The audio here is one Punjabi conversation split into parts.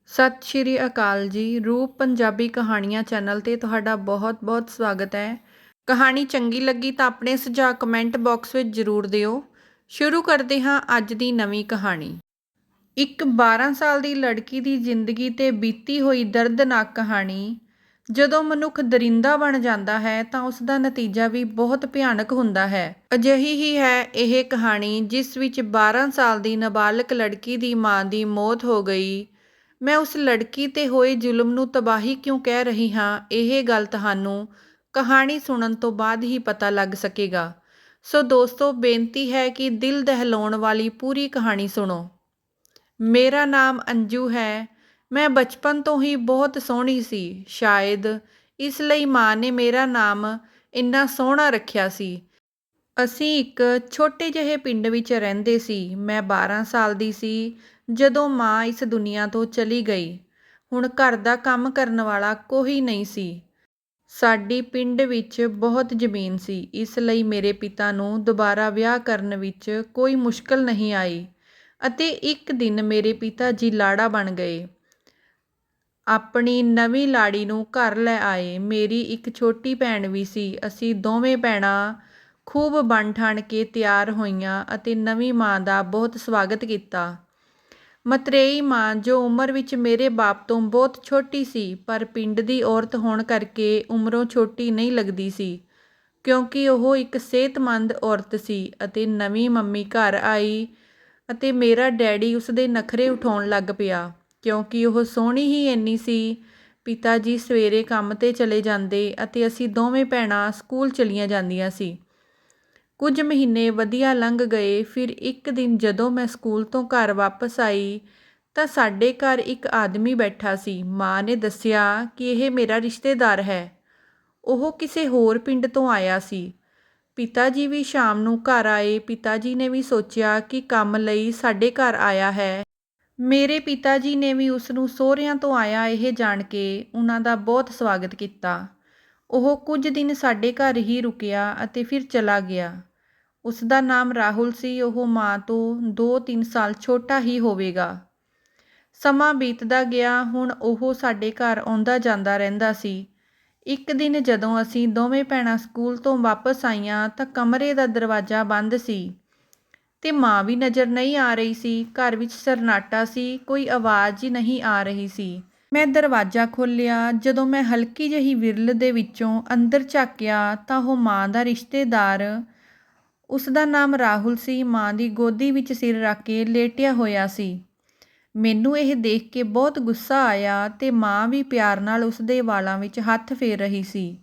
ਸਤਿ ਸ਼੍ਰੀ ਅਕਾਲ ਜੀ। ਰੂਪ ਪੰਜਾਬੀ ਕਹਾਣੀਆਂ ਚੈਨਲ 'ਤੇ ਤੁਹਾਡਾ ਬਹੁਤ-ਬਹੁਤ ਸਵਾਗਤ ਹੈ। ਕਹਾਣੀ ਚੰਗੀ ਲੱਗੀ ਤਾਂ ਆਪਣੇ ਸੁਝਾਅ ਕਮੈਂਟ ਬਾਕਸ ਵਿੱਚ ਜ਼ਰੂਰ ਦਿਓ। ਸ਼ੁਰੂ ਕਰਦੇ ਹਾਂ ਅੱਜ ਦੀ ਨਵੀਂ ਕਹਾਣੀ। ਇੱਕ 12 ਸਾਲ ਦੀ ਲੜਕੀ ਦੀ ਜ਼ਿੰਦਗੀ 'ਤੇ ਬੀਤੀ ਹੋਈ ਦਰਦਨਾਕ ਕਹਾਣੀ। ਜਦੋਂ ਮਨੁੱਖ ਦਰਿੰਦਾ ਬਣ ਜਾਂਦਾ ਹੈ ਤਾਂ ਉਸ ਦਾ ਨਤੀਜਾ ਵੀ ਬਹੁਤ ਭਿਆਨਕ ਹੁੰਦਾ ਹੈ। ਅਜਿਹੀ ਹੀ ਹੈ ਇਹ ਕਹਾਣੀ ਜਿਸ ਵਿੱਚ 12 ਸਾਲ ਦੀ ਨਾਬਾਲਗ ਲੜਕੀ ਦੀ ਮਾਂ ਦੀ ਮੌਤ ਹੋ ਗਈ। ਮੈਂ ਉਸ ਲੜਕੀ 'ਤੇ ਹੋਏ ਜ਼ੁਲਮ ਨੂੰ ਤਬਾਹੀ ਕਿਉਂ ਕਹਿ ਰਹੀ ਹਾਂ, ਇਹ ਗੱਲ ਤੁਹਾਨੂੰ ਕਹਾਣੀ ਸੁਣਨ ਤੋਂ ਬਾਅਦ ਹੀ ਪਤਾ ਲੱਗ ਸਕੇਗਾ। ਸੋ ਦੋਸਤੋ, ਬੇਨਤੀ ਹੈ ਕਿ ਦਿਲ ਦਹਿਲਾਉਣ ਵਾਲੀ ਪੂਰੀ ਕਹਾਣੀ ਸੁਣੋ। ਮੇਰਾ ਨਾਮ ਅੰਜੂ ਹੈ। ਮੈਂ ਬਚਪਨ ਤੋਂ ਹੀ ਬਹੁਤ ਸੋਹਣੀ ਸੀ। ਸ਼ਾਇਦ ਇਸ ਲਈ ਮਾਂ ਨੇ ਮੇਰਾ ਨਾਮ ਇੰਨਾ ਸੋਹਣਾ ਰੱਖਿਆ ਸੀ। ਅਸੀਂ ਇੱਕ ਛੋਟੇ ਜਿਹੇ ਪਿੰਡ ਵਿੱਚ ਰਹਿੰਦੇ ਸੀ। ਮੈਂ 12 ਸਾਲ ਦੀ ਸੀ ਜਦੋਂ ਮਾਂ ਇਸ ਦੁਨੀਆ ਤੋਂ ਚਲੀ ਗਈ। ਹੁਣ ਘਰ ਦਾ ਕੰਮ ਕਰਨ ਵਾਲਾ ਕੋਈ ਨਹੀਂ ਸੀ। ਸਾਡੀ ਪਿੰਡ ਵਿੱਚ ਬਹੁਤ ਜ਼ਮੀਨ ਸੀ, ਇਸ ਲਈ ਮੇਰੇ ਪਿਤਾ ਨੂੰ ਦੁਬਾਰਾ ਵਿਆਹ ਕਰਨ ਵਿੱਚ ਕੋਈ ਮੁਸ਼ਕਲ ਨਹੀਂ ਆਈ ਅਤੇ ਇੱਕ ਦਿਨ ਮੇਰੇ ਪਿਤਾ ਜੀ ਲਾੜਾ ਬਣ ਗਏ। ਆਪਣੀ ਨਵੀਂ ਲਾੜੀ ਨੂੰ ਘਰ ਲੈ ਆਏ। ਮੇਰੀ ਇੱਕ ਛੋਟੀ ਭੈਣ ਵੀ ਸੀ। ਅਸੀਂ ਦੋਵੇਂ ਭੈਣਾਂ ਖੂਬ ਬਣ ਠਣ ਕੇ ਤਿਆਰ ਹੋਈਆਂ ਅਤੇ ਨਵੀਂ ਮਾਂ ਦਾ ਬਹੁਤ ਸਵਾਗਤ ਕੀਤਾ। ਮਤਰੇਈ ਮਾਂ, ਜੋ ਉਮਰ ਵਿੱਚ ਮੇਰੇ ਬਾਪ ਤੋਂ ਬਹੁਤ ਛੋਟੀ ਸੀ, ਪਰ ਪਿੰਡ ਦੀ ਔਰਤ ਹੋਣ ਕਰਕੇ ਉਮਰੋਂ ਛੋਟੀ ਨਹੀਂ ਲੱਗਦੀ ਸੀ, ਕਿਉਂਕਿ ਉਹ ਇੱਕ ਸਿਹਤਮੰਦ ਔਰਤ ਸੀ। ਅਤੇ ਨਵੀਂ ਮੰਮੀ ਘਰ ਆਈ ਅਤੇ ਮੇਰਾ ਡੈਡੀ ਉਸਦੇ ਨਖਰੇ ਉਠਾਉਣ ਲੱਗ ਪਿਆ, ਕਿਉਂਕਿ ਉਹ ਸੋਹਣੀ ਹੀ ਇੰਨੀ ਸੀ। ਪਿਤਾ ਜੀ ਸਵੇਰੇ ਕੰਮ 'ਤੇ ਚਲੇ ਜਾਂਦੇ ਅਤੇ ਅਸੀਂ ਦੋਵੇਂ ਭੈਣਾਂ ਸਕੂਲ ਚਲੀਆਂ ਜਾਂਦੀਆਂ ਸੀ। ਕੁਝ ਮਹੀਨੇ ਵਧੀਆ ਲੰਘ ਗਏ। ਫਿਰ ਇੱਕ ਦਿਨ ਜਦੋਂ ਮੈਂ ਸਕੂਲ ਤੋਂ ਘਰ ਵਾਪਸ ਆਈ ਤਾਂ ਸਾਡੇ ਘਰ ਇੱਕ ਆਦਮੀ ਬੈਠਾ ਸੀ। ਮਾਂ ਨੇ ਦੱਸਿਆ ਕਿ ਇਹ ਮੇਰਾ ਰਿਸ਼ਤੇਦਾਰ ਹੈ। ਉਹ ਕਿਸੇ ਹੋਰ ਪਿੰਡ ਤੋਂ ਆਇਆ ਸੀ। ਪਿਤਾ ਜੀ ਵੀ ਸ਼ਾਮ ਨੂੰ ਘਰ ਆਏ। ਪਿਤਾ ਜੀ ਨੇ ਵੀ ਸੋਚਿਆ ਕਿ ਕੰਮ ਲਈ ਸਾਡੇ ਘਰ ਆਇਆ ਹੈ। ਮੇਰੇ ਪਿਤਾ ਜੀ ਨੇ ਵੀ ਉਸ ਨੂੰ ਸਹੁਰਿਆਂ ਤੋਂ ਆਇਆ ਇਹ ਜਾਣ ਕੇ ਉਹਨਾਂ ਦਾ ਬਹੁਤ ਸਵਾਗਤ ਕੀਤਾ। ਉਹ ਕੁਝ ਦਿਨ ਸਾਡੇ ਘਰ ਹੀ ਰੁਕਿਆ ਅਤੇ ਫਿਰ ਚਲਾ ਗਿਆ। ਉਸ ਦਾ ਨਾਮ ਰਾਹੁਲ ਸੀ। ਉਹ ਮਾਂ ਤੋਂ 2-3 ਸਾਲ ਛੋਟਾ ਹੀ ਹੋਵੇਗਾ। ਸਮਾਂ ਬੀਤਦਾ ਗਿਆ। ਹੁਣ ਉਹ ਸਾਡੇ ਘਰ ਆਉਂਦਾ ਜਾਂਦਾ ਰਹਿੰਦਾ ਸੀ। ਇੱਕ ਦਿਨ ਜਦੋਂ ਅਸੀਂ ਦੋਵੇਂ ਭੈਣਾਂ ਸਕੂਲ ਤੋਂ ਵਾਪਸ ਆਈਆਂ ਤਾਂ ਕਮਰੇ ਦਾ ਦਰਵਾਜ਼ਾ ਬੰਦ ਸੀ ਤੇ ਮਾਂ ਵੀ ਨਜ਼ਰ ਨਹੀਂ ਆ ਰਹੀ ਸੀ। ਘਰ ਵਿੱਚ ਸਰਨਾਟਾ ਸੀ, ਕੋਈ ਆਵਾਜ਼ ਹੀ ਨਹੀਂ ਆ ਰਹੀ ਸੀ। ਮੈਂ ਦਰਵਾਜ਼ਾ ਖੋਲ੍ਹਿਆ। ਜਦੋਂ ਮੈਂ ਹਲਕੀ ਜਿਹੀ ਵਿਰਲ ਦੇ ਵਿੱਚੋਂ ਅੰਦਰ ਝਾਕਿਆ ਤਾਂ ਉਹ ਮਾਂ ਦਾ ਰਿਸ਼ਤੇਦਾਰ, ਉਸ ਦਾ ਨਾਮ ਰਾਹੁਲ ਸੀ, ਮਾਂ ਦੀ ਗੋਦੀ ਵਿੱਚ ਸਿਰ ਰੱਖ ਕੇ ਲੇਟਿਆ ਹੋਇਆ ਸੀ। ਮੈਨੂੰ ਇਹ ਦੇਖ ਕੇ ਬਹੁਤ ਗੁੱਸਾ ਆਇਆ ਤੇ ਮਾਂ ਵੀ ਪਿਆਰ ਨਾਲ ਉਸਦੇ ਵਾਲਾਂ ਵਿੱਚ ਹੱਥ ਫੇਰ ਰਹੀ ਸੀ।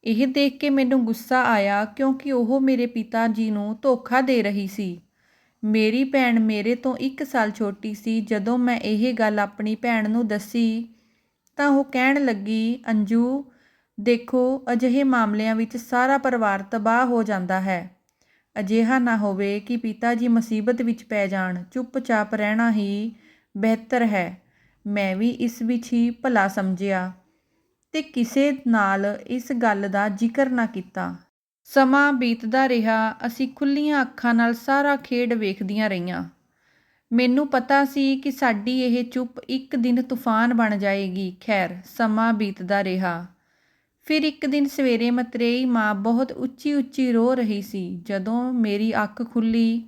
ਇਹ ਦੇਖ ਕੇ ਮੈਨੂੰ ਗੁੱਸਾ ਆਇਆ ਕਿਉਂਕਿ ਉਹ ਮੇਰੇ ਪਿਤਾ ਜੀ ਨੂੰ ਧੋਖਾ ਦੇ ਰਹੀ ਸੀ। ਮੇਰੀ ਭੈਣ ਮੇਰੇ ਤੋਂ 1 ਸਾਲ ਛੋਟੀ ਸੀ। ਜਦੋਂ ਮੈਂ ਇਹ ਗੱਲ ਆਪਣੀ ਭੈਣ ਨੂੰ ਦੱਸੀ ਤਾਂ ਉਹ ਕਹਿਣ ਲੱਗੀ, ਅੰਜੂ ਦੇਖੋ, ਅਜਿਹੇ ਮਾਮਲਿਆਂ ਵਿੱਚ ਸਾਰਾ ਪਰਿਵਾਰ ਤਬਾਹ ਹੋ ਜਾਂਦਾ ਹੈ। ਅਜਿਹਾ ਨਾ ਹੋਵੇ ਕਿ ਪਿਤਾ ਜੀ ਮੁਸੀਬਤ ਵਿੱਚ ਪੈ ਜਾਣ। ਚੁੱਪਚਾਪ ਰਹਿਣਾ ਹੀ ਬਿਹਤਰ ਹੈ। ਮੈਂ ਵੀ ਇਸ ਵਿੱਚ ਹੀ ਭਲਾ ਸਮਝਿਆ ਤੇ ਕਿਸੇ ਨਾਲ ਇਸ ਗੱਲ ਦਾ ਜ਼ਿਕਰ ਨਾ ਕੀਤਾ। ਸਮਾਂ ਬੀਤਦਾ ਰਿਹਾ। ਅਸੀਂ ਖੁੱਲ੍ਹੀਆਂ ਅੱਖਾਂ ਨਾਲ ਸਾਰਾ ਖੇਡ ਵੇਖਦੀਆਂ ਰਹੀਆਂ। ਮੈਨੂੰ ਪਤਾ ਸੀ ਕਿ ਸਾਡੀ ਇਹ ਚੁੱਪ ਇੱਕ ਦਿਨ ਤੂਫਾਨ ਬਣ ਜਾਏਗੀ। ਖੈਰ, ਸਮਾਂ ਬੀਤਦਾ ਰਿਹਾ। ਫਿਰ ਇੱਕ ਦਿਨ ਸਵੇਰੇ ਮਤਰੇਈ ਮਾਂ ਬਹੁਤ ਉੱਚੀ-ਉੱਚੀ ਰੋ ਰਹੀ ਸੀ। ਜਦੋਂ ਮੇਰੀ ਅੱਖ ਖੁੱਲ੍ਹੀ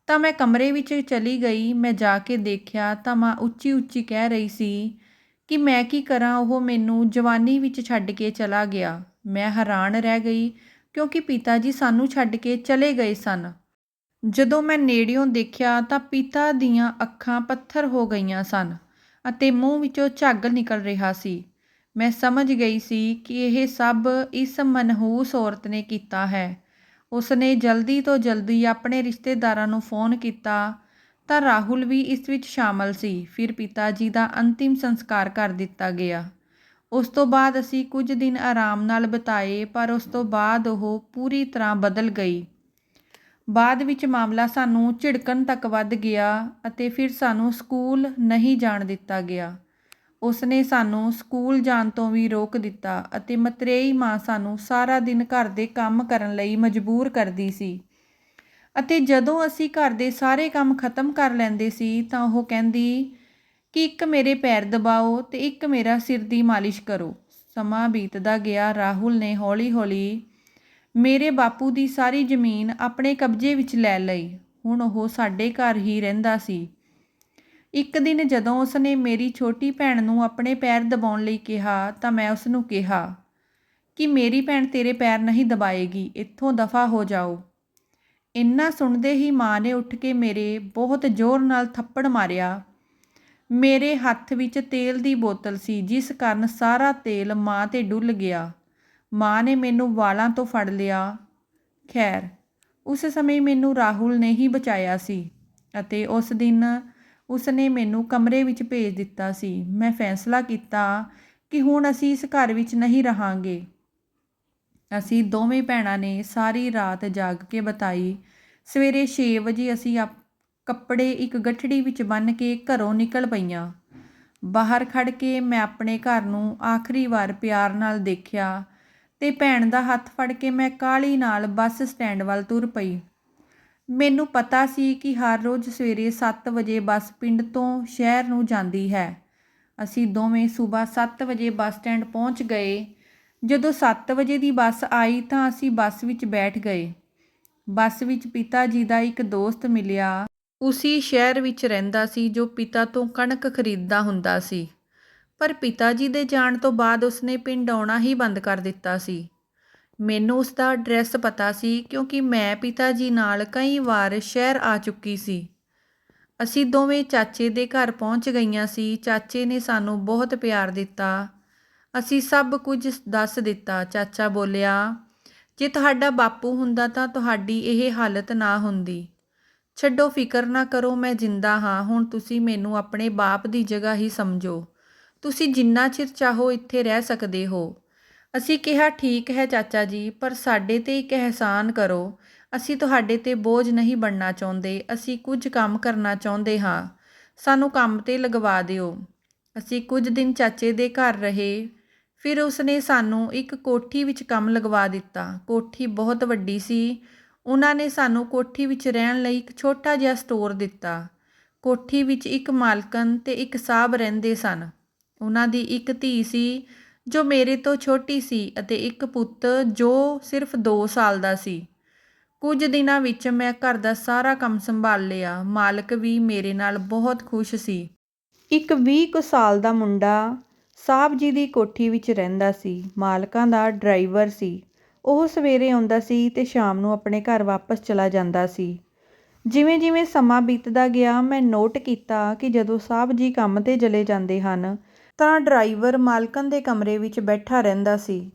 ਤਾਂ ਮੈਂ ਕਮਰੇ ਵਿੱਚ ਚਲੀ ਗਈ। ਮੈਂ ਜਾ ਕੇ ਦੇਖਿਆ ਤਾਂ ਮਾਂ ਉੱਚੀ-ਉੱਚੀ ਕਹਿ ਰਹੀ ਸੀ ਕਿ ਮੈਂ ਕੀ ਕਰਾਂ, ਉਹ ਮੈਨੂੰ ਜਵਾਨੀ ਵਿੱਚ ਛੱਡ ਕੇ ਚਲਾ ਗਿਆ। ਮੈਂ ਹੈਰਾਨ ਰਹਿ ਗਈ ਕਿਉਂਕਿ ਪਿਤਾ ਜੀ ਸਾਨੂੰ ਛੱਡ ਕੇ ਚਲੇ ਗਏ ਸਨ। ਜਦੋਂ ਮੈਂ ਨੇੜਿਓਂ ਦੇਖਿਆ ਤਾਂ ਪਿਤਾ ਦੀਆਂ ਅੱਖਾਂ ਪੱਥਰ ਹੋ ਗਈਆਂ ਸਨ ਅਤੇ ਮੂੰਹ ਵਿੱਚੋਂ ਝੱਗ ਨਿਕਲ ਰਿਹਾ ਸੀ। ਮੈਂ ਸਮਝ ਗਈ ਸੀ ਕਿ ਇਹ ਸਭ ਇਸ ਮਨਹੂਸ ਔਰਤ ਨੇ ਕੀਤਾ ਹੈ। ਉਸਨੇ ਜਲਦੀ ਤੋਂ ਜਲਦੀ ਆਪਣੇ ਰਿਸ਼ਤੇਦਾਰਾਂ ਨੂੰ ਫੋਨ ਕੀਤਾ ਤਾਂ ਰਾਹੁਲ ਵੀ ਇਸ ਵਿੱਚ ਸ਼ਾਮਲ ਸੀ। ਫਿਰ ਪਿਤਾ ਜੀ ਦਾ ਅੰਤਿਮ ਸੰਸਕਾਰ ਕਰ ਦਿੱਤਾ ਗਿਆ। ਉਸ ਤੋਂ ਬਾਅਦ ਅਸੀਂ ਕੁਝ ਦਿਨ ਆਰਾਮ ਨਾਲ ਬਿਤਾਏ, ਪਰ ਉਸ ਤੋਂ ਬਾਅਦ ਉਹ ਪੂਰੀ ਤਰ੍ਹਾਂ ਬਦਲ ਗਈ। ਬਾਅਦ ਵਿੱਚ ਮਾਮਲਾ ਸਾਨੂੰ ਝਿੜਕਣ ਤੱਕ ਵੱਧ ਗਿਆ ਅਤੇ ਫਿਰ ਸਾਨੂੰ ਸਕੂਲ ਨਹੀਂ ਜਾਣ ਦਿੱਤਾ ਗਿਆ। ਉਸਨੇ ਸਾਨੂੰ ਸਕੂਲ ਜਾਣ ਤੋਂ ਵੀ ਰੋਕ ਦਿੱਤਾ ਅਤੇ ਮਤਰੇਈ ਮਾਂ ਸਾਨੂੰ ਸਾਰਾ ਦਿਨ ਘਰ ਦੇ ਕੰਮ ਕਰਨ ਲਈ ਮਜਬੂਰ ਕਰਦੀ ਸੀ ਅਤੇ ਜਦੋਂ ਅਸੀਂ ਘਰ ਦੇ ਸਾਰੇ ਕੰਮ ਖਤਮ ਕਰ ਲੈਂਦੇ ਸੀ ਤਾਂ ਉਹ ਕਹਿੰਦੀ ਕਿ ਇੱਕ ਮੇਰੇ ਪੈਰ ਦਬਾਓ ਤੇ ਇੱਕ ਮੇਰਾ ਸਿਰ ਦੀ ਮਾਲਿਸ਼ ਕਰੋ। ਸਮਾਂ ਬੀਤਦਾ ਗਿਆ। ਰਾਹੁਲ ਨੇ ਹੌਲੀ-ਹੌਲੀ ਮੇਰੇ ਬਾਪੂ ਦੀ ਸਾਰੀ ਜ਼ਮੀਨ ਆਪਣੇ ਕਬਜ਼ੇ ਵਿੱਚ ਲੈ ਲਈ। ਹੁਣ ਉਹ ਸਾਡੇ ਘਰ ਹੀ ਰਹਿੰਦਾ ਸੀ। ਇੱਕ ਦਿਨ ਜਦੋਂ ਉਸਨੇ ਮੇਰੀ ਛੋਟੀ ਭੈਣ ਨੂੰ ਆਪਣੇ ਪੈਰ ਦਬਾਉਣ ਲਈ ਕਿਹਾ ਤਾਂ ਮੈਂ ਉਸਨੂੰ ਕਿਹਾ ਕਿ ਮੇਰੀ ਭੈਣ ਤੇਰੇ ਪੈਰ ਨਹੀਂ ਦਬਾਏਗੀ, ਇੱਥੋਂ ਦਫਾ ਹੋ ਜਾਓ। ਇੰਨਾ ਸੁਣਦੇ ਹੀ ਮਾਂ ਨੇ ਉੱਠ ਕੇ ਮੇਰੇ ਬਹੁਤ ਜ਼ੋਰ ਨਾਲ ਥੱਪੜ ਮਾਰਿਆ। ਮੇਰੇ ਹੱਥ ਵਿੱਚ ਤੇਲ ਦੀ ਬੋਤਲ ਸੀ, ਜਿਸ ਕਾਰਨ ਸਾਰਾ ਤੇਲ ਮਾਂ 'ਤੇ ਡੁੱਲ ਗਿਆ। ਮਾਂ ਨੇ ਮੈਨੂੰ ਵਾਲਾਂ ਤੋਂ ਫੜ ਲਿਆ। ਖੈਰ, ਉਸ ਸਮੇਂ ਮੈਨੂੰ ਰਾਹੁਲ ਨੇ ਹੀ ਬਚਾਇਆ ਸੀ ਅਤੇ ਉਸ ਦਿਨ ਉਸਨੇ ਮੈਨੂੰ ਕਮਰੇ ਵਿੱਚ ਭੇਜ ਦਿੱਤਾ ਸੀ। ਮੈਂ ਫੈਸਲਾ ਕੀਤਾ ਕਿ ਹੁਣ ਅਸੀਂ ਇਸ ਘਰ ਵਿੱਚ ਨਹੀਂ ਰਹਾਂਗੇ। ਅਸੀਂ ਦੋਵੇਂ ਭੈਣਾਂ ਨੇ ਸਾਰੀ ਰਾਤ ਜਾਗ ਕੇ ਬਿਤਾਈ। ਸਵੇਰੇ 6 ਵਜੇ ਅਸੀਂ ਕੱਪੜੇ ਇੱਕ ਗਠੜੀ ਵਿੱਚ ਬੰਨ੍ਹ ਕੇ ਘਰੋਂ ਨਿਕਲ ਪਈਆਂ। ਬਾਹਰ ਖੜ੍ਹ ਕੇ ਮੈਂ ਆਪਣੇ ਘਰ ਨੂੰ ਆਖਰੀ ਵਾਰ ਪਿਆਰ ਨਾਲ ਦੇਖਿਆ ਤੇ ਭੈਣ ਦਾ ਹੱਥ ਫੜ ਕੇ ਮੈਂ ਕਾਹਲੀ ਨਾਲ ਬੱਸ ਸਟੈਂਡ ਵੱਲ ਤੁਰ ਪਈ। ਮੈਨੂੰ ਪਤਾ ਸੀ ਕਿ ਹਰ ਰੋਜ਼ ਸਵੇਰੇ 7 ਵਜੇ ਬੱਸ ਪਿੰਡ ਤੋਂ ਸ਼ਹਿਰ ਨੂੰ ਜਾਂਦੀ ਹੈ। ਅਸੀਂ ਦੋਵੇਂ ਸੁਬਾਹ 7 ਵਜੇ ਬੱਸ ਸਟੈਂਡ ਪਹੁੰਚ ਗਏ। ਜਦੋਂ 7 ਵਜੇ ਦੀ ਬੱਸ ਆਈ ਤਾਂ ਅਸੀਂ ਬੱਸ ਵਿੱਚ ਬੈਠ ਗਏ। ਬੱਸ ਵਿੱਚ ਪਿਤਾ ਜੀ ਦਾ ਇੱਕ ਦੋਸਤ ਮਿਲਿਆ। ਉਸੀ ਸ਼ਹਿਰ ਵਿੱਚ ਰਹਿੰਦਾ ਸੀ ਜੋ ਪਿਤਾ ਤੋਂ ਕਣਕ ਖਰੀਦਦਾ ਹੁੰਦਾ ਸੀ, ਪਰ ਪਿਤਾ ਜੀ ਦੇ ਜਾਣ ਤੋਂ ਬਾਅਦ ਉਸਨੇ ਪਿੰਡ ਆਉਣਾ ਹੀ ਬੰਦ ਕਰ ਦਿੱਤਾ ਸੀ। ਮੈਨੂੰ ਉਸਦਾ ਐਡਰੈਸ ਪਤਾ ਸੀ ਕਿਉਂਕਿ ਮੈਂ ਪਿਤਾ ਜੀ ਨਾਲ ਕਈ ਵਾਰ ਸ਼ਹਿਰ ਆ ਚੁੱਕੀ ਸੀ। ਅਸੀਂ ਦੋਵੇਂ ਚਾਚੇ ਦੇ ਘਰ ਪਹੁੰਚ ਗਈਆਂ ਸੀ। ਚਾਚੇ ਨੇ ਸਾਨੂੰ ਬਹੁਤ ਪਿਆਰ ਦਿੱਤਾ। ਅਸੀਂ ਸਭ ਕੁਝ ਦੱਸ ਦਿੱਤਾ। ਚਾਚਾ ਬੋਲਿਆ, ਜੇ ਤੁਹਾਡਾ ਬਾਪੂ ਹੁੰਦਾ ਤਾਂ ਤੁਹਾਡੀ ਇਹ ਹਾਲਤ ਨਾ ਹੁੰਦੀ। ਛੱਡੋ, ਫਿਕਰ ਨਾ ਕਰੋ, ਮੈਂ ਜਿੰਦਾ ਹਾਂ। ਹੁਣ ਤੁਸੀਂ ਮੈਨੂੰ ਆਪਣੇ ਬਾਪ ਦੀ ਜਗ੍ਹਾ ਹੀ ਸਮਝੋ। ਤੁਸੀਂ ਜਿੰਨਾ ਚਿਰ ਚਾਹੋ ਇੱਥੇ ਰਹਿ ਸਕਦੇ ਹੋ। ਅਸੀਂ ਕਿਹਾ, ਠੀਕ ਹੈ ਚਾਚਾ ਜੀ, ਪਰ ਸਾਡੇ 'ਤੇ ਇੱਕ ਅਹਿਸਾਨ ਕਰੋ। ਅਸੀਂ ਤੁਹਾਡੇ 'ਤੇ ਬੋਝ ਨਹੀਂ ਬਣਨਾ ਚਾਹੁੰਦੇ। ਅਸੀਂ ਕੁਝ ਕੰਮ ਕਰਨਾ ਚਾਹੁੰਦੇ ਹਾਂ। ਸਾਨੂੰ ਕੰਮ 'ਤੇ ਲਗਵਾ ਦਿਓ। ਅਸੀਂ ਕੁਝ ਦਿਨ ਚਾਚੇ ਦੇ ਘਰ ਰਹੇ। ਫਿਰ ਉਸਨੇ ਸਾਨੂੰ ਇੱਕ ਕੋਠੀ ਵਿੱਚ ਕੰਮ ਲਗਵਾ ਦਿੱਤਾ। ਕੋਠੀ ਬਹੁਤ ਵੱਡੀ ਸੀ। ਉਹਨਾਂ ਨੇ ਸਾਨੂੰ ਕੋਠੀ ਵਿੱਚ ਰਹਿਣ ਲਈ ਇੱਕ ਛੋਟਾ ਜਿਹਾ ਸਟੋਰ ਦਿੱਤਾ। ਕੋਠੀ ਵਿੱਚ ਇੱਕ ਮਾਲਕਣ ਤੇ ਇੱਕ ਸਾਹਬ ਰਹਿੰਦੇ ਸਨ। ਉਹਨਾਂ ਦੀ ਇੱਕ ਧੀ ਸੀ ਜੋ ਮੇਰੇ ਤੋਂ ਛੋਟੀ ਸੀ ਅਤੇ ਇੱਕ ਪੁੱਤ ਜੋ ਸਿਰਫ 2 ਸਾਲ ਦਾ ਸੀ। ਕੁਝ ਦਿਨਾਂ ਵਿੱਚ ਮੈਂ ਘਰ ਦਾ ਸਾਰਾ ਕੰਮ ਸੰਭਾਲ ਲਿਆ। ਮਾਲਕ ਵੀ ਮੇਰੇ ਨਾਲ ਬਹੁਤ ਖੁਸ਼ ਸੀ। ਇੱਕ 20 ਕੁ ਸਾਲ ਦਾ ਮੁੰਡਾ ਸਾਹਬ ਜੀ ਦੀ ਕੋਠੀ ਵਿੱਚ ਰਹਿੰਦਾ ਸੀ। ਮਾਲਕਾਂ ਦਾ ਡਰਾਈਵਰ ਸੀ। ਉਹ ਸਵੇਰੇ ਆਉਂਦਾ ਸੀ ਤੇ ਸ਼ਾਮ ਨੂੰ ਆਪਣੇ ਘਰ ਵਾਪਸ ਚਲਾ ਜਾਂਦਾ ਸੀ। ਜਿਵੇਂ-ਜਿਵੇਂ ਸਮਾਂ ਬੀਤਦਾ ਗਿਆ, ਮੈਂ ਨੋਟ ਕੀਤਾ ਕਿ ਜਦੋਂ ਸਾਹਬ ਜੀ ਕੰਮ 'ਤੇ ਚਲੇ ਜਾਂਦੇ ਹਨ ਤਾਂ ਡਰਾਈਵਰ ਮਾਲਕਣ ਦੇ ਕਮਰੇ ਵਿੱਚ ਬੈਠਾ ਰਹਿੰਦਾ ਸੀ।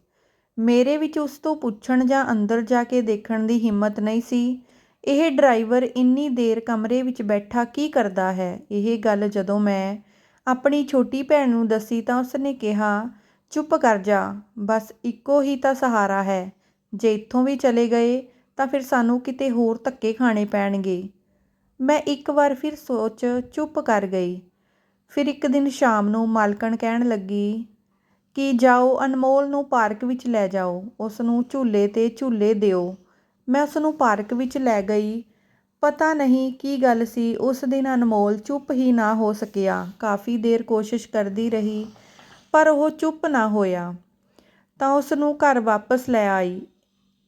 ਮੇਰੇ ਵਿੱਚ ਉਸ ਤੋਂ ਪੁੱਛਣ ਜਾਂ ਅੰਦਰ ਜਾ ਕੇ ਦੇਖਣ ਦੀ ਹਿੰਮਤ ਨਹੀਂ ਸੀ। ਇਹ ਡਰਾਈਵਰ ਇੰਨੀ ਦੇਰ ਕਮਰੇ ਵਿੱਚ ਬੈਠਾ ਕੀ ਕਰਦਾ ਹੈ? ਇਹ ਗੱਲ ਜਦੋਂ ਮੈਂ ਆਪਣੀ ਛੋਟੀ ਭੈਣ ਨੂੰ ਦੱਸੀ ਤਾਂ ਉਸਨੇ ਕਿਹਾ, ਚੁੱਪ ਕਰ ਜਾ, ਬਸ ਇੱਕੋ ਹੀ ਤਾਂ ਸਹਾਰਾ ਹੈ। ਜੇ ਇੱਥੋਂ ਵੀ ਚਲੇ ਗਏ ਤਾਂ ਫਿਰ ਸਾਨੂੰ ਕਿਤੇ ਹੋਰ ਧੱਕੇ ਖਾਣੇ ਪੈਣਗੇ। ਮੈਂ ਇੱਕ ਵਾਰ ਫਿਰ ਸੋਚ ਚੁੱਪ ਕਰ ਗਈ। ਫਿਰ ਇੱਕ ਦਿਨ ਸ਼ਾਮ ਨੂੰ ਮਾਲਕਣ ਕਹਿਣ ਲੱਗੀ ਕਿ ਜਾਓ, ਅਨਮੋਲ ਨੂੰ ਪਾਰਕ ਵਿੱਚ ਲੈ ਜਾਓ, ਉਸ ਨੂੰ ਝੂਲੇ 'ਤੇ ਝੂਲੇ ਦਿਓ। ਮੈਂ ਉਸ ਨੂੰ ਪਾਰਕ ਵਿੱਚ ਲੈ ਗਈ। ਪਤਾ ਨਹੀਂ ਕੀ ਗੱਲ ਸੀ, ਉਸ ਦਿਨ ਅਨਮੋਲ ਚੁੱਪ ਹੀ ਨਾ ਹੋ ਸਕਿਆ। ਕਾਫੀ ਦੇਰ ਕੋਸ਼ਿਸ਼ ਕਰਦੀ ਰਹੀ ਪਰ ਉਹ ਚੁੱਪ ਨਾ ਹੋਇਆ ਤਾਂ ਉਸ ਨੂੰ ਘਰ ਵਾਪਸ ਲੈ ਆਈ।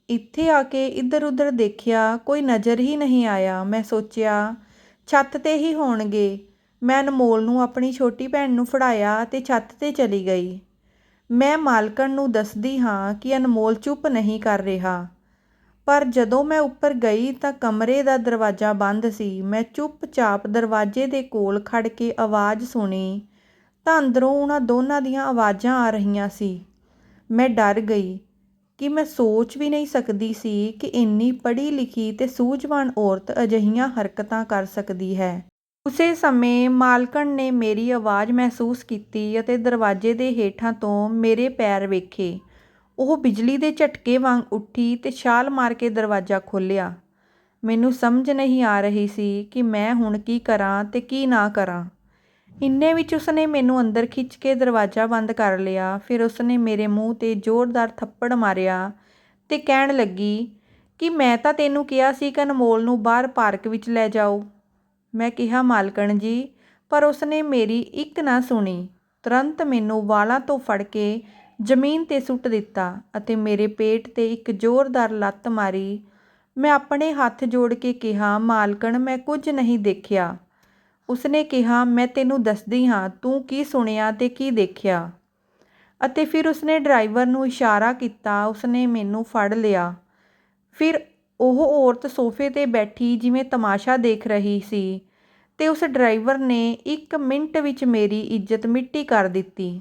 ਇੱਥੇ ਆ ਕੇ ਇੱਧਰ-ਉੱਧਰ ਦੇਖਿਆ, ਕੋਈ ਨਜ਼ਰ ਹੀ ਨਹੀਂ ਆਇਆ। ਮੈਂ ਸੋਚਿਆ ਛੱਤ 'ਤੇ ਹੀ ਹੋਣਗੇ। ਮੈਂ ਅਨਮੋਲ ਨੂੰ ਆਪਣੀ ਛੋਟੀ ਭੈਣ ਨੂੰ ਫੜਾਇਆ ਤੇ ਛੱਤ 'ਤੇ ਚਲੀ ਗਈ। ਮੈਂ ਮਾਲਕਣ ਨੂੰ ਦੱਸਦੀ ਹਾਂ ਕਿ ਅਨਮੋਲ ਚੁੱਪ ਨਹੀਂ ਕਰ ਰਿਹਾ, ਪਰ ਜਦੋਂ ਮੈਂ ਉੱਪਰ ਗਈ ਤਾਂ ਕਮਰੇ ਦਾ ਦਰਵਾਜ਼ਾ ਬੰਦ ਸੀ। ਮੈਂ ਚੁੱਪਚਾਪ ਦਰਵਾਜ਼ੇ ਦੇ ਕੋਲ ਖੜ ਕੇ ਆਵਾਜ਼ ਸੁਣੀ ਤਾਂ ਅੰਦਰੋਂ ਉਹਨਾਂ ਦੋਨਾਂ ਦੀਆਂ ਆਵਾਜ਼ਾਂ ਆ ਰਹੀਆਂ ਸੀ। ਮੈਂ ਡਰ ਗਈ ਕਿ ਮੈਂ ਸੋਚ ਵੀ ਨਹੀਂ ਸਕਦੀ ਸੀ ਕਿ ਇੰਨੀ ਪੜ੍ਹੀ ਲਿਖੀ ਤੇ ਸੂਝਵਾਨ ਔਰਤ ਅਜਿਹੀਆਂ ਹਰਕਤਾਂ ਕਰ ਸਕਦੀ ਹੈ। ਉਸੇ ਸਮੇਂ ਮਾਲਕਣ ਨੇ ਮੇਰੀ ਆਵਾਜ਼ ਮਹਿਸੂਸ ਕੀਤੀ ਅਤੇ ਦਰਵਾਜ਼ੇ ਦੇ ਹੇਠਾਂ ਤੋਂ ਮੇਰੇ ਪੈਰ ਵੇਖੇ। ਉਹ ਬਿਜਲੀ ਦੇ ਝਟਕੇ ਵਾਂਗ ਉੱਠੀ ਤੇ ਛਾਲ ਮਾਰ ਕੇ ਦਰਵਾਜ਼ਾ ਖੋਲ੍ਹਿਆ। ਮੈਨੂੰ ਸਮਝ ਨਹੀਂ ਆ ਰਹੀ ਸੀ ਕਿ ਮੈਂ ਹੁਣ ਕੀ ਕਰਾਂ ਤੇ ਕੀ ਨਾ ਕਰਾਂ। ਇੰਨੇ ਵਿੱਚ ਉਸਨੇ ਮੈਨੂੰ ਅੰਦਰ ਖਿੱਚ ਕੇ ਦਰਵਾਜ਼ਾ ਬੰਦ ਕਰ ਲਿਆ। ਫਿਰ ਉਸਨੇ ਮੇਰੇ ਮੂੰਹ 'ਤੇ ਜ਼ੋਰਦਾਰ ਥੱਪੜ ਮਾਰਿਆ ਤੇ ਕਹਿਣ ਲੱਗੀ ਕਿ ਮੈਂ ਤਾਂ ਤੈਨੂੰ ਕਿਹਾ ਸੀ ਕਿ ਅਨਮੋਲ ਨੂੰ ਬਾਹਰ ਪਾਰਕ ਵਿੱਚ ਲੈ ਜਾਓ। ਮੈਂ ਕਿਹਾ, ਮਾਲਕਣ ਜੀ, ਪਰ ਉਸਨੇ ਮੇਰੀ ਇੱਕ ਨਾ ਸੁਣੀ। ਤੁਰੰਤ ਮੈਨੂੰ ਵਾਲਾਂ ਤੋਂ ਫੜ ਕੇ ਜ਼ਮੀਨ 'ਤੇ ਸੁੱਟ ਦਿੱਤਾ ਅਤੇ ਮੇਰੇ ਪੇਟ 'ਤੇ ਇੱਕ ਜ਼ੋਰਦਾਰ ਲੱਤ ਮਾਰੀ। ਮੈਂ ਆਪਣੇ ਹੱਥ ਜੋੜ ਕੇ ਕਿਹਾ, ਮਾਲਕਣ, ਮੈਂ ਕੁਝ ਨਹੀਂ ਦੇਖਿਆ। ਉਸਨੇ ਕਿਹਾ, ਮੈਂ ਤੈਨੂੰ ਦੱਸਦੀ ਹਾਂ ਤੂੰ ਕੀ ਸੁਣਿਆ ਤੇ ਕੀ ਦੇਖਿਆ। ਅਤੇ ਫਿਰ ਉਸਨੇ ਡਰਾਈਵਰ ਨੂੰ ਇਸ਼ਾਰਾ ਕੀਤਾ। ਉਸਨੇ ਮੈਨੂੰ ਫੜ ਲਿਆ। ਫਿਰ ਉਹ ਔਰਤ ਸੋਫੇ 'ਤੇ ਬੈਠੀ ਜਿਵੇਂ ਤਮਾਸ਼ਾ ਦੇਖ ਰਹੀ ਸੀ ਤੇ ਉਸ ਡਰਾਈਵਰ ਨੇ 1 ਮਿੰਟ ਵਿੱਚ ਮੇਰੀ ਇੱਜ਼ਤ ਮਿੱਟੀ ਕਰ ਦਿੱਤੀ।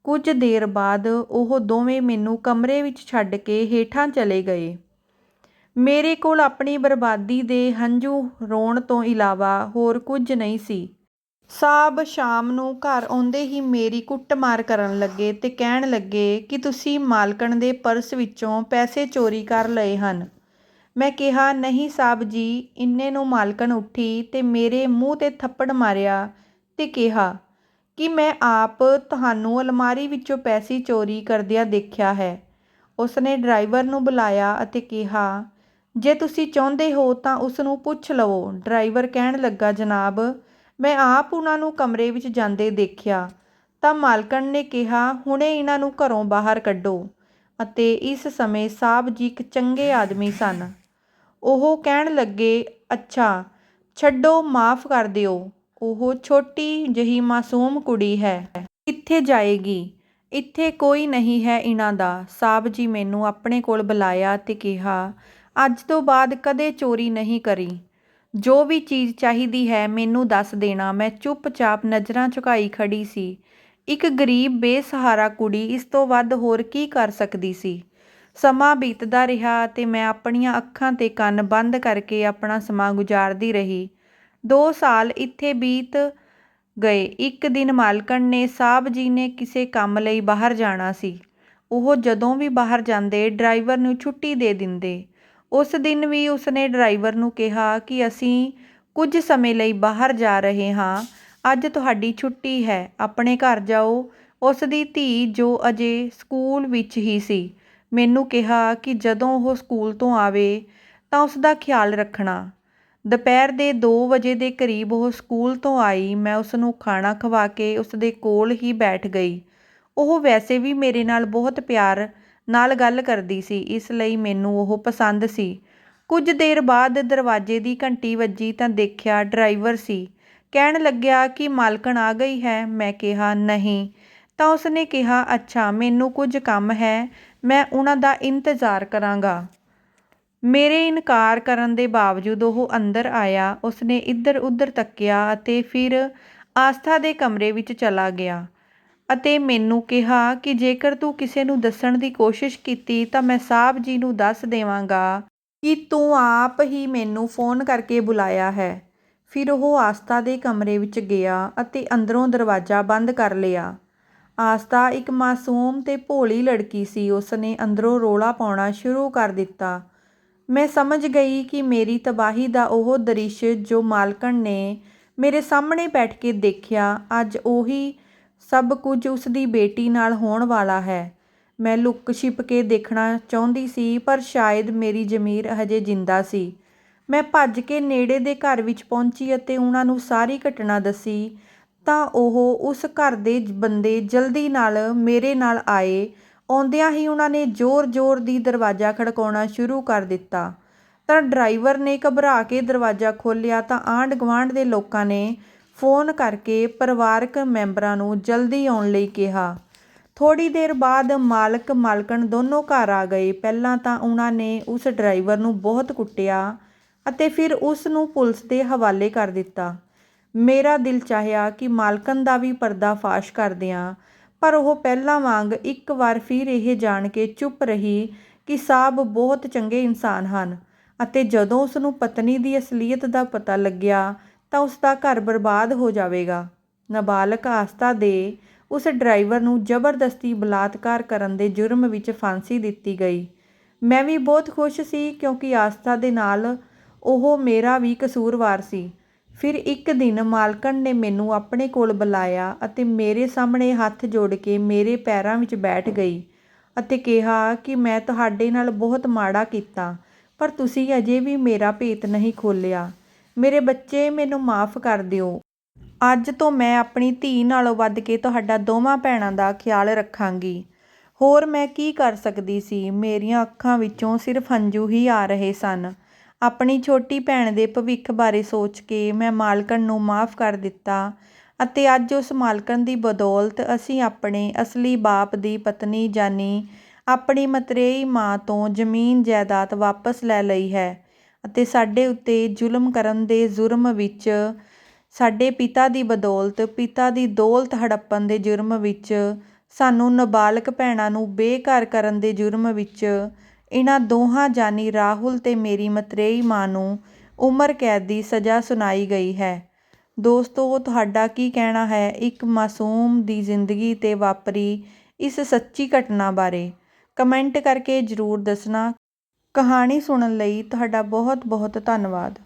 ਕੁਝ ਦੇਰ ਬਾਅਦ ਉਹ ਦੋਵੇਂ ਮੈਨੂੰ ਕਮਰੇ ਵਿੱਚ ਛੱਡ ਕੇ ਹੇਠਾਂ ਚਲੇ ਗਏ। ਮੇਰੇ ਕੋਲ ਆਪਣੀ ਬਰਬਾਦੀ ਦੇ ਹੰਝੂ ਰੋਣ ਤੋਂ ਇਲਾਵਾ ਹੋਰ ਕੁਝ ਨਹੀਂ ਸੀ। ਸਾਹਬ ਸ਼ਾਮ ਨੂੰ ਘਰ ਆਉਂਦੇ ਹੀ ਮੇਰੀ ਕੁੱਟਮਾਰ ਕਰਨ ਲੱਗੇ ਤੇ ਕਹਿਣ ਲੱਗੇ ਕਿ ਤੁਸੀਂ ਮਾਲਕਣ ਦੇ ਪਰਸ ਵਿੱਚੋਂ ਪੈਸੇ ਚੋਰੀ ਕਰ ਲਏ ਹਨ। ਮੈਂ ਕਿਹਾ, ਨਹੀਂ ਸਾਹਬ ਜੀ। ਇੰਨੇ ਨੂੰ ਮਾਲਕਣ ਉੱਠੀ ਤੇ ਮੇਰੇ ਮੂੰਹ 'ਤੇ ਥੱਪੜ ਮਾਰਿਆ ਤੇ ਕਿਹਾ ਕਿ ਮੈਂ ਆਪ ਤੁਹਾਨੂੰ ਅਲਮਾਰੀ ਵਿੱਚੋਂ ਪੈਸੇ ਚੋਰੀ ਕਰਦਿਆਂ ਦੇਖਿਆ ਹੈ। ਉਸਨੇ ਡਰਾਈਵਰ ਨੂੰ ਬੁਲਾਇਆ ਅਤੇ ਕਿਹਾ, ਜੇ ਤੁਸੀਂ ਚਾਹੁੰਦੇ ਹੋ ਤਾਂ ਉਸਨੂੰ ਪੁੱਛ ਲਵੋ। ਡਰਾਈਵਰ ਕਹਿਣ ਲੱਗਾ, ਜਨਾਬ, ਮੈਂ ਆਪ ਉਹਨਾਂ ਨੂੰ ਕਮਰੇ ਵਿੱਚ ਜਾਂਦੇ ਦੇਖਿਆ। ਤਾਂ ਮਾਲਕਣ ਨੇ ਕਿਹਾ, ਹੁਣੇ ਇਹਨਾਂ ਨੂੰ ਘਰੋਂ ਬਾਹਰ ਕੱਢੋ। ਅਤੇ ਇਸ ਸਮੇਂ ਸਾਹਬ ਜੀ ਇੱਕ ਚੰਗੇ ਆਦਮੀ ਸਨ। ਉਹ ਕਹਿਣ ਲੱਗੇ, ਅੱਛਾ ਛੱਡੋ, ਮਾਫ਼ ਕਰ ਦਿਓ। ਉਹ ਛੋਟੀ ਜਿਹੀ ਮਾਸੂਮ ਕੁੜੀ ਹੈ। ਕਿੱਥੇ ਜਾਏਗੀ? ਇੱਥੇ ਕੋਈ ਨਹੀਂ ਹੈ ਇਹਨਾਂ ਦਾ। ਸਾਹਬ ਜੀ ਮੈਨੂੰ ਆਪਣੇ ਕੋਲ ਬੁਲਾਇਆ ਤੇ ਕਿਹਾ, ਅੱਜ ਤੋਂ ਬਾਅਦ ਕਦੇ ਚੋਰੀ ਨਹੀਂ ਕਰੀ। ਜੋ ਵੀ ਚੀਜ਼ ਚਾਹੀਦੀ ਹੈ ਮੈਨੂੰ ਦੱਸ ਦੇਣਾ। ਮੈਂ ਚੁੱਪਚਾਪ ਨਜ਼ਰਾਂ ਝੁਕਾਈ ਖੜੀ ਸੀ। ਇੱਕ ਗਰੀਬ ਬੇਸਹਾਰਾ ਕੁੜੀ ਇਸ ਤੋਂ ਵੱਧ ਹੋਰ ਕੀ ਕਰ ਸਕਦੀ ਸੀ। ਸਮਾਂ ਬੀਤਦਾ ਰਿਹਾ ਅਤੇ ਮੈਂ ਆਪਣੀਆਂ ਅੱਖਾਂ ਤੇ ਕੰਨ ਬੰਦ ਕਰਕੇ ਆਪਣਾ ਸਮਾਂ ਗੁਜ਼ਾਰਦੀ ਰਹੀ। 2 ਸਾਲ ਇੱਥੇ ਬੀਤ ਗਏ। ਇੱਕ ਦਿਨ ਮਾਲਕਣ ਨੇ ਸਾਹਬ ਜੀ ਨੇ ਕਿਸੇ ਕੰਮ ਲਈ ਬਾਹਰ ਜਾਣਾ ਸੀ। ਉਹ ਜਦੋਂ ਵੀ ਬਾਹਰ ਜਾਂਦੇ ਡਰਾਈਵਰ ਨੂੰ ਛੁੱਟੀ ਦੇ ਦਿੰਦੇ। ਉਸ ਦਿਨ ਵੀ ਉਸਨੇ ਡਰਾਈਵਰ ਨੂੰ ਕਿਹਾ ਕਿ ਅਸੀਂ ਕੁਝ ਸਮੇਂ ਲਈ ਬਾਹਰ ਜਾ ਰਹੇ ਹਾਂ। ਅੱਜ ਤੁਹਾਡੀ ਛੁੱਟੀ ਹੈ, ਆਪਣੇ ਘਰ ਜਾਓ। ਉਸ ਦੀ ਧੀ, ਜੋ ਅਜੇ ਸਕੂਲ ਵਿੱਚ ਹੀ ਸੀ, ਮੈਨੂੰ ਕਿਹਾ ਕਿ ਜਦੋਂ ਉਹ ਸਕੂਲ ਤੋਂ ਆਵੇ ਤਾਂ ਉਸ ਦਾ ਖਿਆਲ ਰੱਖਣਾ। ਦੁਪਹਿਰ ਦੇ 2 ਵਜੇ ਦੇ ਕਰੀਬ ਉਹ ਸਕੂਲ ਤੋਂ ਆਈ। ਮੈਂ ਉਸਨੂੰ ਖਾਣਾ ਖਵਾ ਕੇ ਉਸਦੇ ਕੋਲ ਹੀ ਬੈਠ ਗਈ। ਉਹ ਵੈਸੇ ਵੀ ਮੇਰੇ ਨਾਲ ਬਹੁਤ ਪਿਆਰ ਨਾਲ ਗੱਲ ਕਰਦੀ ਸੀ, ਇਸ ਲਈ ਮੈਨੂੰ ਉਹ ਪਸੰਦ ਸੀ। ਕੁਝ ਦੇਰ ਬਾਅਦ ਦਰਵਾਜ਼ੇ ਦੀ ਘੰਟੀ ਵੱਜੀ ਤਾਂ ਦੇਖਿਆ ਡਰਾਈਵਰ ਸੀ। ਕਹਿਣ ਲੱਗਿਆ ਕਿ ਮਾਲਕਣ ਆ ਗਈ ਹੈ। ਮੈਂ ਕਿਹਾ, ਨਹੀਂ। ਤਾਂ ਉਸਨੇ ਕਿਹਾ, ਅੱਛਾ, ਮੈਨੂੰ ਕੁਝ ਕੰਮ ਹੈ, ਮੈਂ ਉਹਨਾਂ ਦਾ ਇੰਤਜ਼ਾਰ ਕਰਾਂਗਾ। ਮੇਰੇ ਇਨਕਾਰ ਕਰਨ ਦੇ ਬਾਵਜੂਦ ਉਹ ਅੰਦਰ ਆਇਆ। ਉਸਨੇ ਇੱਧਰ ਉੱਧਰ ਤੱਕਿਆ ਅਤੇ ਫਿਰ ਆਸਥਾ ਦੇ ਕਮਰੇ ਵਿੱਚ ਚਲਾ ਗਿਆ ਅਤੇ ਮੈਨੂੰ ਕਿਹਾ ਕਿ ਜੇਕਰ ਤੂੰ ਕਿਸੇ ਨੂੰ ਦੱਸਣ ਦੀ ਕੋਸ਼ਿਸ਼ ਕੀਤੀ ਤਾਂ ਮੈਂ ਸਾਹਬ ਜੀ ਨੂੰ ਦੱਸ ਦੇਵਾਂਗਾ ਕਿ ਤੂੰ ਆਪ ਹੀ ਮੈਨੂੰ ਫੋਨ ਕਰਕੇ ਬੁਲਾਇਆ ਹੈ। ਫਿਰ ਉਹ ਆਸਥਾ ਦੇ ਕਮਰੇ ਵਿੱਚ ਗਿਆ ਅਤੇ ਅੰਦਰੋਂ ਦਰਵਾਜ਼ਾ ਬੰਦ ਕਰ ਲਿਆ। ਆਸਥਾ ਇੱਕ ਮਾਸੂਮ ਤੇ ਭੋਲੀ ਲੜਕੀ ਸੀ। ਉਸਨੇ ਅੰਦਰੋਂ ਰੌਲਾ ਪਾਉਣਾ ਸ਼ੁਰੂ ਕਰ ਦਿੱਤਾ। ਮੈਂ ਸਮਝ ਗਈ ਕਿ ਮੇਰੀ ਤਬਾਹੀ ਦਾ ਉਹ ਦ੍ਰਿਸ਼ ਜੋ ਮਾਲਕਣ ਨੇ ਮੇਰੇ ਸਾਹਮਣੇ ਬੈਠ ਕੇ ਦੇਖਿਆ, ਅੱਜ ਉਹੀ ਸਭ ਕੁਝ ਉਸਦੀ ਬੇਟੀ ਨਾਲ ਹੋਣ ਵਾਲਾ ਹੈ। ਮੈਂ ਲੁੱਕ ਛਿਪ ਕੇ ਦੇਖਣਾ ਚਾਹੁੰਦੀ ਸੀ, ਪਰ ਸ਼ਾਇਦ ਮੇਰੀ ਜ਼ਮੀਰ ਹਜੇ ਜਿੰਦਾ ਸੀ। ਮੈਂ ਭੱਜ ਕੇ ਨੇੜੇ ਦੇ ਘਰ ਵਿੱਚ ਪਹੁੰਚੀ ਅਤੇ ਉਹਨਾਂ ਨੂੰ ਸਾਰੀ ਘਟਨਾ ਦੱਸੀ। ਤਾਂ ਉਹ ਉਸ ਘਰ ਦੇ ਬੰਦੇ ਜਲਦੀ ਨਾਲ ਮੇਰੇ ਨਾਲ ਆਏ। ਆਉਂਦਿਆਂ ਹੀ ਉਹਨਾਂ ਨੇ ਜ਼ੋਰ-ਜ਼ੋਰ ਦੀ ਦਰਵਾਜ਼ਾ ਖੜਕਾਉਣਾ ਸ਼ੁਰੂ ਕਰ ਦਿੱਤਾ। ਤਾਂ ਡਰਾਈਵਰ ਨੇ ਘਬਰਾ ਕੇ ਦਰਵਾਜ਼ਾ ਖੋਲ੍ਹਿਆ ਤਾਂ ਆਂਢ-ਗੁਆਂਢ ਦੇ ਲੋਕਾਂ ਨੇ ਫੋਨ ਕਰਕੇ ਪਰਿਵਾਰਕ ਮੈਂਬਰਾਂ ਨੂੰ ਜਲਦੀ ਆਉਣ ਲਈ ਕਿਹਾ। ਥੋੜ੍ਹੀ ਦੇਰ ਬਾਅਦ ਮਾਲਕ ਮਾਲਕਣ ਦੋਨੋਂ ਘਰ ਆ ਗਏ। ਪਹਿਲਾਂ ਤਾਂ ਉਹਨਾਂ ਨੇ ਉਸ ਡਰਾਈਵਰ ਨੂੰ ਬਹੁਤ ਕੁੱਟਿਆ ਅਤੇ ਫਿਰ ਉਸ ਨੂੰ ਪੁਲਿਸ ਦੇ ਹਵਾਲੇ ਕਰ ਦਿੱਤਾ। ਮੇਰਾ ਦਿਲ ਚਾਹਿਆ ਕਿ ਮਾਲਕਣ ਦਾ ਵੀ ਪਰਦਾ-ਫਾਸ਼ ਕਰ ਦਿਆਂ, ਪਰ ਉਹ ਪਹਿਲਾਂ ਵਾਂਗ ਇੱਕ ਵਾਰ ਫਿਰ ਇਹ ਜਾਣ ਕੇ ਚੁੱਪ ਰਹੀ ਕਿ ਸਾਹਬ ਬਹੁਤ ਚੰਗੇ ਇਨਸਾਨ ਹਨ ਅਤੇ ਜਦੋਂ ਉਸਨੂੰ ਪਤਨੀ ਦੀ ਅਸਲੀਅਤ ਦਾ ਪਤਾ ਲੱਗਿਆ ਤਾਂ ਉਸਦਾ ਘਰ ਬਰਬਾਦ ਹੋ ਜਾਵੇਗਾ। ਨਾਬਾਲਗ ਆਸਥਾ ਦੇ ਉਸ ਡਰਾਈਵਰ ਨੂੰ ਜ਼ਬਰਦਸਤੀ ਬਲਾਤਕਾਰ ਕਰਨ ਦੇ ਜੁਰਮ ਵਿੱਚ ਫਾਂਸੀ ਦਿੱਤੀ ਗਈ। ਮੈਂ ਵੀ ਬਹੁਤ ਖੁਸ਼ ਸੀ ਕਿਉਂਕਿ ਆਸਥਾ ਦੇ ਨਾਲ ਉਹ ਮੇਰਾ ਵੀ ਕਸੂਰਵਾਰ ਸੀ। ਫਿਰ ਇੱਕ ਦਿਨ ਮਾਲਕਣ ਨੇ ਮੈਨੂੰ ਆਪਣੇ ਕੋਲ ਬੁਲਾਇਆ ਅਤੇ ਮੇਰੇ ਸਾਹਮਣੇ ਹੱਥ ਜੋੜ ਕੇ ਮੇਰੇ ਪੈਰਾਂ ਵਿੱਚ ਬੈਠ ਗਈ ਅਤੇ ਕਿਹਾ ਕਿ ਮੈਂ ਤੁਹਾਡੇ ਨਾਲ ਬਹੁਤ ਮਾੜਾ ਕੀਤਾ, ਪਰ ਤੁਸੀਂ ਅਜੇ ਵੀ ਮੇਰਾ ਭੇਤ ਨਹੀਂ ਖੋਲ੍ਹਿਆ। ਮੇਰੇ ਬੱਚੇ, ਮੈਨੂੰ ਮਾਫ਼ ਕਰ ਦਿਓ। ਅੱਜ ਤੋਂ ਮੈਂ ਆਪਣੀ ਧੀ ਨਾਲੋਂ ਵੱਧ ਕੇ ਤੁਹਾਡਾ ਦੋਵਾਂ ਭੈਣਾਂ ਦਾ ਖਿਆਲ ਰੱਖਾਂਗੀ। ਹੋਰ ਮੈਂ ਕੀ ਕਰ ਸਕਦੀ ਸੀ? ਮੇਰੀਆਂ ਅੱਖਾਂ ਵਿੱਚੋਂ ਸਿਰਫ ਹੰਝੂ ਹੀ ਆ ਰਹੇ ਸਨ। ਆਪਣੀ ਛੋਟੀ ਭੈਣ ਦੇ ਭਵਿੱਖ ਬਾਰੇ ਸੋਚ ਕੇ ਮੈਂ ਮਾਲਕਣ ਨੂੰ ਮਾਫ਼ ਕਰ ਦਿੱਤਾ ਅਤੇ ਅੱਜ ਉਸ ਮਾਲਕਣ ਦੀ ਬਦੌਲਤ ਅਸੀਂ ਆਪਣੇ ਅਸਲੀ ਬਾਪ ਦੀ ਪਤਨੀ ਜਾਨੀ ਆਪਣੀ ਮਤਰੇਈ ਮਾਂ ਤੋਂ ਜ਼ਮੀਨ ਜਾਇਦਾਦ ਵਾਪਸ ਲੈ ਲਈ ਹੈ ਅਤੇ ਸਾਡੇ ਉੱਤੇ ਜ਼ੁਲਮ ਕਰਨ ਦੇ ਜੁਰਮ ਵਿੱਚ, ਸਾਡੇ ਪਿਤਾ ਦੀ ਬਦੌਲਤ ਪਿਤਾ ਦੀ ਦੌਲਤ ਹੜੱਪਣ ਦੇ ਜੁਰਮ ਵਿੱਚ, ਸਾਨੂੰ ਨਾਬਾਲਗ ਭੈਣਾਂ ਨੂੰ ਬੇਘਰ ਕਰਨ ਦੇ ਜੁਰਮ ਵਿੱਚ ਇਹਨਾਂ ਦੋਹਾਂ ਜਾਨੀ ਰਾਹੁਲ ਤੇ ਮੇਰੀ ਮਤਰੇਈ ਮਾਂ ਨੂੰ ਉਮਰ ਕੈਦ ਦੀ ਸਜ਼ਾ ਸੁਣਾਈ ਗਈ ਹੈ। ਦੋਸਤੋ, ਤੁਹਾਡਾ ਕੀ ਕਹਿਣਾ ਹੈ ਇੱਕ ਮਾਸੂਮ ਦੀ ਜ਼ਿੰਦਗੀ 'ਤੇ ਵਾਪਰੀ ਇਸ ਸੱਚੀ ਘਟਨਾ ਬਾਰੇ? ਕਮੈਂਟ ਕਰਕੇ ਜ਼ਰੂਰ ਦੱਸਣਾ। ਕਹਾਣੀ ਸੁਣਨ ਲਈ ਤੁਹਾਡਾ ਬਹੁਤ ਬਹੁਤ ਧੰਨਵਾਦ।